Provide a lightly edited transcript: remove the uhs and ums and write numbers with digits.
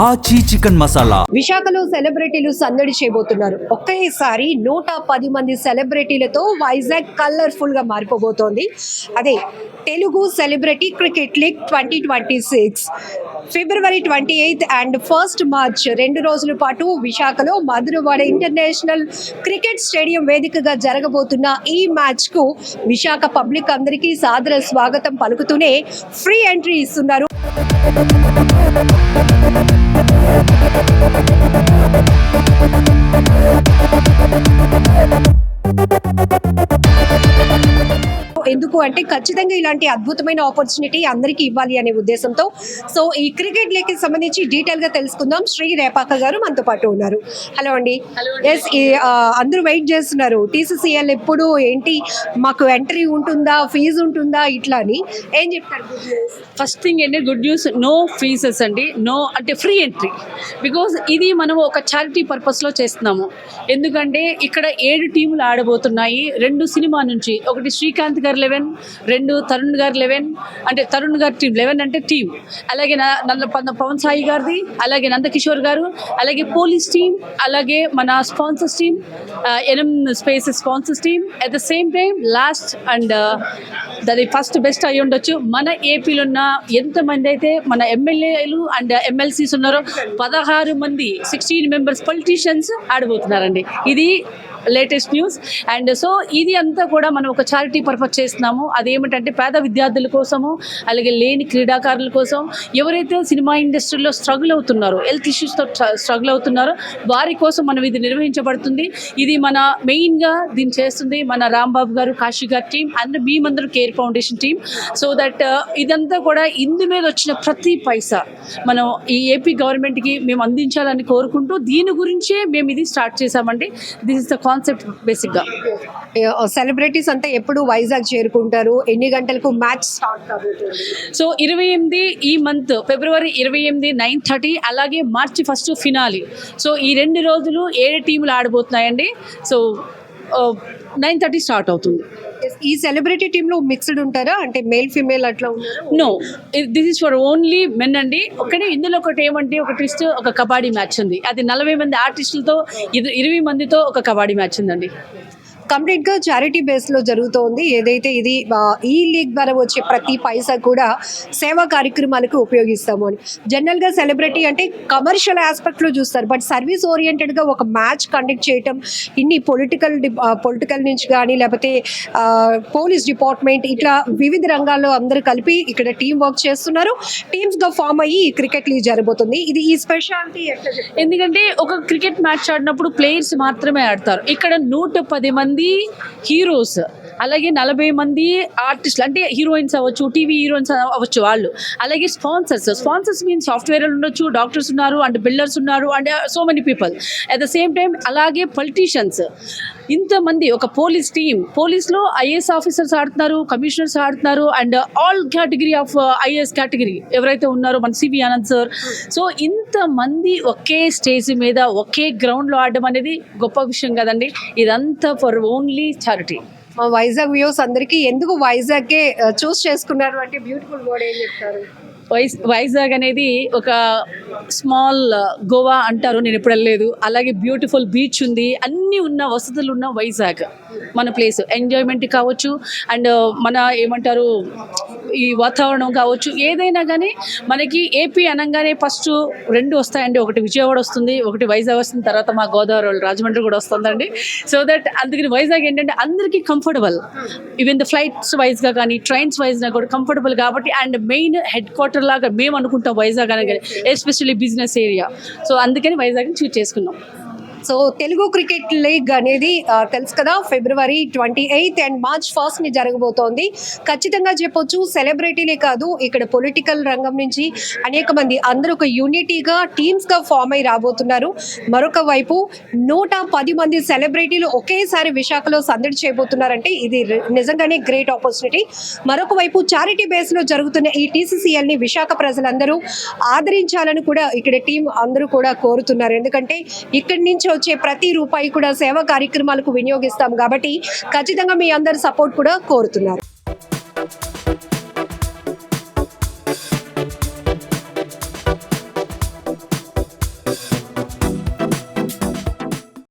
ఆచి చికెన్ మసాలా. విశాఖలో సెలబ్రిటీలు సందడి చేయబోతున్నారు. ఒకేసారి 110 మంది సెలబ్రిటీలతో వైజాగ్ కలర్ఫుల్ గా మారిపోబోతోంది. అదే Telugu celebrity cricket league 2026 February 28 and 1 March 2 రోజుల పాటు విశాఖలో మధురవాడ ఇంటర్నేషనల్ క్రికెట్ స్టేడియం వేదికగా జరగబోతున్న ఈ మ్యాచ్ కు విశాఖ పబ్లిక్ అందరికీ సాదర స్వాగతం పలుకుతూనే ఫ్రీ ఎంట్రీ ఇస్తున్నారు. ఎందుకు అంటే ఖచ్చితంగా ఇలాంటి అద్భుతమైన ఆపర్చునిటీ అందరికీ ఇవ్వాలి అనే ఉద్దేశంతో సో ఈ క్రికెట్ లీగ్ కి సంబంధించి డీటెయిల్ గా తెలుసుకుందాం. శ్రీ రేపాక గారు మనతో పాటు ఉన్నారు. హలో అండి. ఎస్, అందరూ వెయిట్ చేస్తున్నారు టీసీసీఎల్ ఎప్పుడు ఏంటి, మాకు ఎంట్రీ ఉంటుందా, ఫీజు ఉంటుందా, ఇట్లా అని ఏం చెప్తారు? ఫస్ట్ థింగ్ ఏంటంటే గుడ్ న్యూస్, నో ఫీజెస్ అండి, నో అంటే ఫ్రీ ఎంట్రీ. బికాజ్ ఇది మనం ఒక చారిటీ పర్పస్లో చేస్తున్నాము. ఎందుకంటే ఇక్కడ 7 టీములు ఆడబోతున్నాయి. 2 సినిమా నుంచి, ఒకటి శ్రీకాంత్ గారు 11, 2 తరుణ్ గారు 11, అంటే తరుణ్ గారి టీం 11 అంటే టీం, అలాగే పవన్ సాయి గారిది, అలాగే నందకిషోర్ గారు, అలాగే పోలీస్ టీం, అలాగే మన sponsors team, NM spaces sponsors team. At the same time last and అది ఫస్ట్ బెస్ట్ అయి ఉండొచ్చు, మన ఏపీలో ఉన్న ఎంతమంది అయితే మన ఎమ్మెల్యేలు అండ్ ఎమ్మెల్సీస్ ఉన్నారో 16 మంది 16 మెంబర్స్ పొలిటీషియన్స్ ఆడబోతున్నారండి. ఇది లేటెస్ట్ న్యూస్. అండ్ సో ఇది అంతా కూడా మనం ఒక చారిటీ పర్పస్ చేస్తున్నాము. అదేమిటంటే పేద విద్యార్థుల కోసము, అలాగే లేని క్రీడాకారుల కోసం, ఎవరైతే సినిమా ఇండస్ట్రీలో స్ట్రగుల్ అవుతున్నారో, హెల్త్ ఇష్యూస్తో స్ట్రగుల్ అవుతున్నారో వారి కోసం మనం ఇది నిర్వహించబడుతుంది. ఇది మన మెయిన్గా దీన్ని చేస్తుంది మన రాంబాబు గారు, కాశీ గారి టీం అండ్ మేమందరూ care foundation team. So that ఇదంతా కూడా ఇందు మీద వచ్చిన ప్రతి పైసా మనం ఈ ఏపీ గవర్నమెంట్కి మేము అందించాలని కోరుకుంటూ దీని గురించే మేము ఇది స్టార్ట్ చేసామండి. దిస్ ఇస్ ద కాన్సెప్ట్ బేసిక్గా. సెలబ్రిటీస్ అంతా ఎప్పుడు వైజాగ్ చేరుకుంటారు, ఎన్ని గంటలకు మ్యాచ్ స్టార్ట్ కాబోతుంది? సో 28 ఈ మంత్ ఫిబ్రవరి 28 9:30, అలాగే మార్చి 1 ఫినాలి. సో ఈ 2 రోజులు 7 టీములు ఆడబోతున్నాయండి. సో 9:30 స్టార్ట్ అవుతుంది. ఈ సెలబ్రిటీ టీంలో మిక్స్డ్ ఉంటారా, అంటే మేల్ ఫీమేల్ అట్లా ఉన్నారు? No, this is for only men అండి. ఒకటి ఇందులో ఒకటి ఏమంటే ఒక ట్విస్ట్, ఒక కబడ్డీ మ్యాచ్ ఉంది. అది 40 మంది ఆర్టిస్టులతో 20 మందితో ఒక కబడ్డీ మ్యాచ్ ఉందండి. కంప్లీట్ గా చారిటీ బేస్ లో జరుగుతోంది. ఏదైతే ఇది ఈ లీగ్ ద్వారా వచ్చే ప్రతి పైసా కూడా సేవా కార్యక్రమాలకు ఉపయోగిస్తాము అని. జనరల్ గా సెలబ్రిటీ అంటే కమర్షియల్ ఆస్పెక్ట్ లో చూస్తారు, బట్ సర్వీస్ ఓరియంటెడ్ గా ఒక మ్యాచ్ కండక్ట్ చేయటం, ఇన్ని పొలిటికల్ నుంచి కానీ లేకపోతే పోలీస్ డిపార్ట్మెంట్, ఇట్లా వివిధ రంగాల్లో అందరూ కలిపి ఇక్కడ టీం వర్క్ చేస్తున్నారు. టీమ్స్ గా ఫామ్ అయ్యి క్రికెట్ లీగ్ జరగబోతుంది. ఇది ఈ స్పెషాలిటీ ఎందుకంటే ఒక క్రికెట్ మ్యాచ్ ఆడినప్పుడు ప్లేయర్స్ మాత్రమే ఆడతారు. ఇక్కడ 110 మంది హీరోస్, అలాగే 40 మంది ఆర్టిస్టులు, అంటే హీరోయిన్స్ అవ్వచ్చు, టీవీ హీరోయిన్స్ అవ్వచ్చు వాళ్ళు, అలాగే స్పాన్సర్స్ మీన్స్ సాఫ్ట్వేర్ ఉండొచ్చు, డాక్టర్స్ ఉన్నారు, అండ్ బిల్డర్స్ ఉన్నారు, and so many people. At the same time అలాగే పొలిటీషియన్స్, ఇంతమంది. ఒక పోలీస్ టీం, పోలీస్లో ఐఏఎస్ ఆఫీసర్స్ ఆడుతున్నారు, కమిషనర్స్ ఆడుతున్నారు, and all category of IAS category ఎవరైతే ఉన్నారో మన సివి ఆనంద్ సార్. సో ఇంతమంది ఒకే స్టేజ్ మీద ఒకే గ్రౌండ్లో ఆడడం అనేది గొప్ప విషయం కదండి. ఇదంతా ఫర్ ఓన్లీ చారిటీ. మా వైజాగ్ వ్యూస్ అందరికీ ఎందుకు వైజాగ్కే చూస్ చేసుకున్నారు అంటే బ్యూటిఫుల్ వర్డ్ ఏం చెప్తారు? వైజాగ్ అనేది ఒక స్మాల్ గోవా అంటారు, నేను ఎప్పుడు వెళ్ళలేదు. అలాగే బ్యూటిఫుల్ బీచ్ ఉంది, అన్నీ ఉన్న వసతులు ఉన్న వైజాగ్ మన ప్లేస్. ఎంజాయ్మెంట్ కావచ్చు, అండ్ మన ఏమంటారు ఈ వాతావరణం కావచ్చు, ఏదైనా కానీ మనకి ఏపీ అనగానే ఫస్ట్ 2 వస్తాయండి. ఒకటి విజయవాడ వస్తుంది, ఒకటి వైజాగ్ వస్తుంది, తర్వాత మా గోదావరి రాజమండ్రి కూడా వస్తుందండి. సో దట్ అందుకని వైజాగ్ ఏంటంటే అందరికీ కంఫర్టబుల్, ఈవెన్ ద ఫ్లైట్స్ వైజ్గా కానీ ట్రైన్స్ వైజ్గా కూడా కంఫర్టబుల్ కాబట్టి. అండ్ మెయిన్ హెడ్ క్వార్టర్ లాగా మేము అనుకుంటాం వైజాగ్ అనగానే, ఎస్పెషల్లీ బిజినెస్ ఏరియా. సో అందుకని వైజాగ్ని చూస్ చేసుకున్నాం. సో తెలుగు క్రికెట్ లీగ్ అనేది తెలుసు కదా, ఫిబ్రవరి 28 అండ్ మార్చ్ 1 జరగబోతోంది. ఖచ్చితంగా చెప్పొచ్చు, సెలబ్రిటీలే కాదు, ఇక్కడ పొలిటికల్ రంగం నుంచి అనేక మంది అందరూ ఒక యూనిటీగా టీమ్స్గా ఫామ్ అయి రాబోతున్నారు. మరొక వైపు 110 మంది సెలబ్రిటీలు ఒకేసారి విశాఖలో సందడి చేయబోతున్నారంటే ఇది నిజంగానే గ్రేట్ ఆపర్చునిటీ. మరొక వైపు చారిటీ బేస్లో జరుగుతున్న ఈ టీసీసీఎల్ని విశాఖ ప్రజలందరూ ఆదరించాలని కూడా ఇక్కడ టీం అందరూ కూడా కోరుతున్నారు. ఎందుకంటే ఇక్కడి నుంచి వచ్చే ప్రతి రూపాయి కూడా సేవా కార్యక్రమాలకు వినియోగిస్తాం కాబట్టి ఖచ్చితంగా మీ అందరి సపోర్ట్ కూడా కోరుతున్నారు.